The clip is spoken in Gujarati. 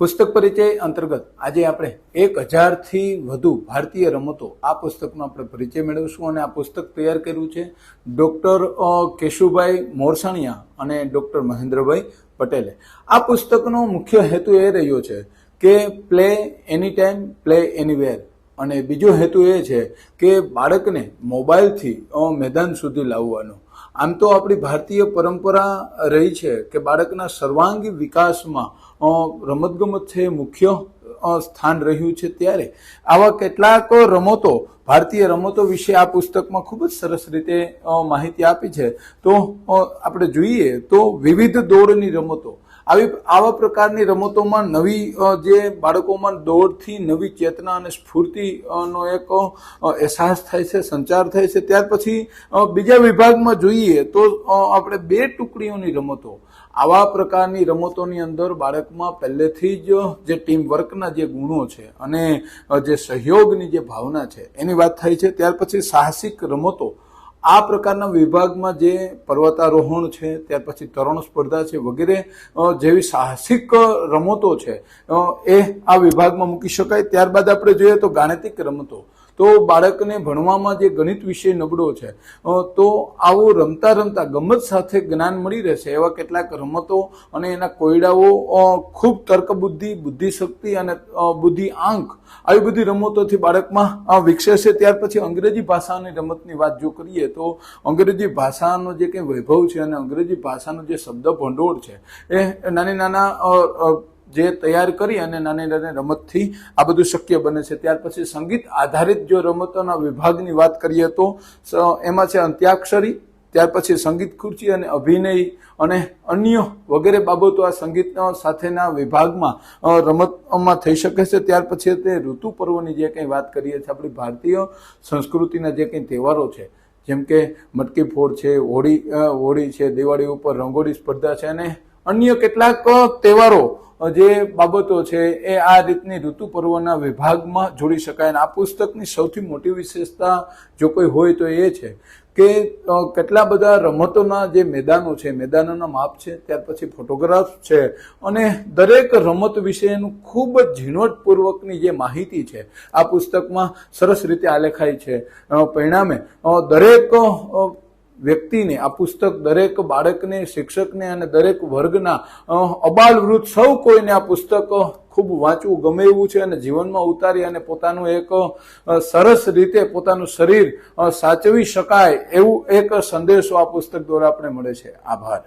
પુસ્તક પરિચય અંતર્ગત આજે આપણે 1000થી વધુ ભારતીય રમતો આ પુસ્તકનો આપણે પરિચય મેળવીશું અને આ પુસ્તક તૈયાર કર્યું છે ડોક્ટર કેશુભાઈ મોરસાણિયા અને ડોક્ટર મહેન્દ્રભાઈ પટેલે। આ પુસ્તકનો મુખ્ય હેતુ એ રહ્યો છે કે પ્લે એની ટાઈમ પ્લે એનીવેર, અને બીજો હેતુ એ છે કે બાળકને મોબાઈલથી મેદાન સુધી લાવવાનો। આમ તો આપણી ભારતીય પરંપરા રહી છે કે બાળકના સર્વાંગી વિકાસમાં રમતગમત છે મુખ્ય સ્થાન રહ્યું છે, ત્યારે આવા કેટલાક રમતો ભારતીય રમતો વિશે આ પુસ્તકમાં ખૂબ જ સરસ રીતે માહિતી આપી છે। તો આપણે જોઈએ તો વિવિધ દોડની રમતો, આવા પ્રકારની રમતોમાં નવી જે બાળકોમાં દોડથી નવી ચેતના અને સ્ફૂર્તિનો એક અહેસાસ થાય છે, સંચાર થાય છે। ત્યાર પછી બીજા વિભાગમાં જોઈએ તો આપણે 2 ટુકડીઓની રમતો, આવા પ્રકારની રમતોની અંદર બાળકમાં પહેલેથી જ જે ટીમ વર્કના જે ગુણો છે અને જે સહયોગની જે ભાવના છે એની વાત થાય છે। ત્યાર પછી સાહસિક રમતો, આ પ્રકારના વિભાગમાં જે પર્વતારોહણ છે, ત્યાર પછી તરણ સ્પર્ધા છે વગેરે જેવી સાહસિક રમતો છે એ આ વિભાગમાં મૂકી શકાય। ત્યારબાદ આપણે જોઈએ તો ગાણિતિક રમતો, તો બાળકને ભણવામાં જે ગણિત વિષય નબળો છે તો આવું રમતા રમતા ગમત સાથે જ્ઞાન મળી રહેશે એવા કેટલાક રમતો અને એના કોયડાઓ ખૂબ તર્ક બુદ્ધિ, બુદ્ધિશક્તિ અને બુદ્ધિ આંક, આવી બધી રમતોથી બાળકમાં વિકસે છે। ત્યાર પછી અંગ્રેજી ભાષાની રમતની વાત જો કરીએ તો અંગ્રેજી ભાષાનો જે કંઈ વૈભવ છે અને અંગ્રેજી ભાષાનો જે શબ્દ ભંડોળ છે એ નાના જે તૈયાર કરી અને નાની નાની રમતથી આ બધું શક્ય બને છે। ત્યાર પછી સંગીત આધારિત જો રમતોના વિભાગની વાત કરીએ તો એમાં છે અંત્યાક્ષરી, ત્યાર પછી સંગીત ખુરશી અને અભિનય અને અન્ય વગેરે બાબતો આ સંગીત સાથેના વિભાગમાં રમતમાં થઈ શકે છે। ત્યાર પછી તે ઋતુ પર્વની જે કંઈ વાત કરીએ છીએ, આપણી ભારતીય સંસ્કૃતિના જે કંઈ તહેવારો છે જેમ કે મટકી ફોડ છે, હોળી છે, દિવાળી ઉપર રંગોળી સ્પર્ધા છે અને અન્ય કેટલાક તહેવારો જે બાબતો છે એ આ રીતની ઋતુ પર્વના વિભાગમાં જોડી શકાય। અને આ પુસ્તકની સૌથી મોટી વિશેષતા જો કોઈ હોય તો એ છે કે કેટલા બધા રમતોના જે મેદાનો છે, મેદાનોના માપ છે, ત્યાર પછી ફોટોગ્રાફ છે અને દરેક રમત વિશેનું ખૂબ જ ઝીણવટપૂર્વકની જે માહિતી છે આ પુસ્તકમાં સરસ રીતે આલેખાઈ છે। પરિણામે દરેક વ્યક્તિને આ પુસ્તક, દરેક બાળકને, શિક્ષકને અને દરેક વર્ગના અબાલ વૃદ્ધ સૌ કોઈને આ પુસ્તક ખૂબ વાંચવું ગમે એવું છે અને જીવનમાં ઉતારી અને પોતાનું એક સરસ રીતે પોતાનું શરીર સાચવી શકાય એવું એક સંદેશો આ પુસ્તક દ્વારા આપણે મળે છે। આભાર।